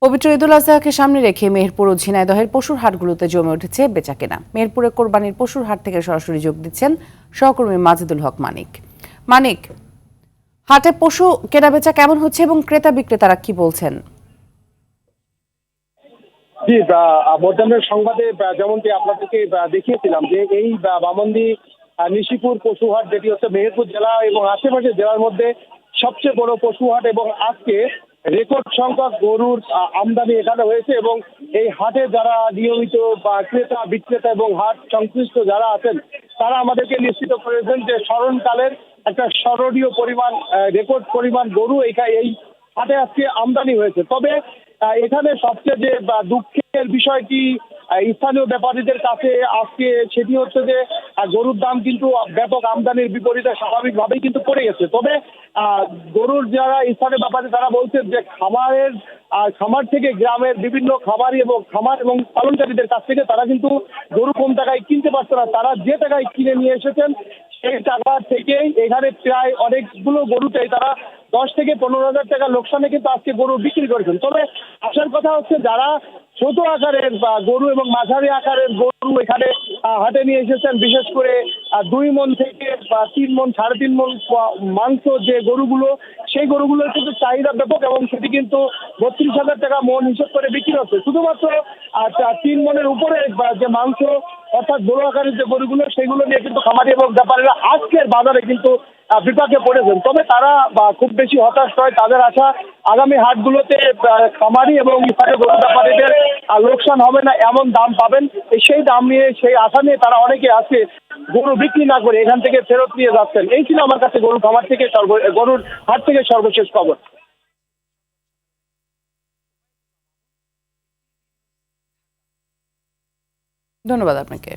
পবিত্র ঈদুল আজহাকে সামনে রেখে মেহেরপুর ও ঝিনাইদহের পশুর হাটগুলোতে জমে উঠেছে বেচাকেনা। মেহেরপুরে কোরবানির পশুর হাট থেকে সরাসরি যোগ দিচ্ছেন সহকর্মী মাজেদুল হক মানিক। হাটে পশু কেনাবেচা কেমন হচ্ছে এবং ক্রেতা বিক্রেতারা কি বলছেন? জি, মধ্যাহ্নের সংবাদে যেমনটি আপনাদেরকে দেখিয়েছিলাম যে এই বামন্দি নিশিপুর পশুহাট, যেটি হচ্ছে মেহেরপুর জেলা এবং আশেপাশের জেলার মধ্যে সবচেয়ে বড় পশুহাট, এবং আজকে রেকর্ড সংখ্যক গরুর আমদানি এখানে হয়েছে। এবং এই হাটে যারা নিয়মিত ক্রেতা বিক্রেতা এবং হাট সংশ্লিষ্ট যারা আছেন তারা আমাদেরকে নিশ্চিত করেছেন যে স্মরণকালের একটা স্মরণীয় পরিমাণ, রেকর্ড পরিমাণ গরু এই হাটে আজকে আমদানি হয়েছে। তবে এখানে সবচেয়ে যে দুঃখের বিষয়টি স্থানীয় ব্যাপারীদের কাছে আজকে, সেটি হচ্ছে যে গরুর দাম কিন্তু ব্যাপক আমদানির বিপরীতে স্বাভাবিকভাবেই কিন্তু পড়ে গেছে। তবে গরুর যারা স্থানীয় ব্যাপারী তারা বলছেন যে খামার থেকে গ্রামের বিভিন্ন খামার এবং পালনকারীদের কাছ থেকে তারা কিন্তু গরু কম টাকায় কিনতে পারছে না। তারা যে টাকায় কিনে নিয়ে এসেছেন সেই টাকা থেকেই এখানে প্রায় অনেকগুলো গরুতেই তারা 10 থেকে 15,000 টাকা লোকসানে কিন্তু আজকে গরু বিক্রি করেছেন। তবে আসার কথা হচ্ছে যারা ছোট আকারের গরু এবং মাঝারি আকারের গরু এখানে হাটে নিয়ে এসেছেন, বিশেষ করে 2 মণ থেকে 3 মণ 3.5 মণ মাংস যে গরুগুলো, সেই গরুগুলোর কিন্তু চাহিদা ব্যাপক এবং সেটি কিন্তু 32,000 টাকা মণ হিসেব করে বিক্রি হচ্ছে। শুধুমাত্র 3 মণের উপরে যে মাংস, অর্থাৎ বড় আকারের যে গরুগুলো, সেগুলো নিয়ে কিন্তু খামারি এবং ব্যাপারীরা আজকের বাজারে কিন্তু বিপাকে পড়েছেন। তবে তারা খুব বেশি হতাশ নয়। তাদের আশা আগামী হাটগুলোতে খামারি এবং স্থানীয় গরু ব্যাপারীদের লোকসান হবে না, এমন দাম পাবেন। সেই দাম নিয়ে, সেই আশা নিয়ে তারা অনেকে আছে গরু বিক্রি না করে এখান থেকে ফেরত নিয়ে যাচ্ছেন। এই ছিল আমার কাছে গরুর হাট থেকে সর্বশেষ খবর। ধন্যবাদ আপনাকে।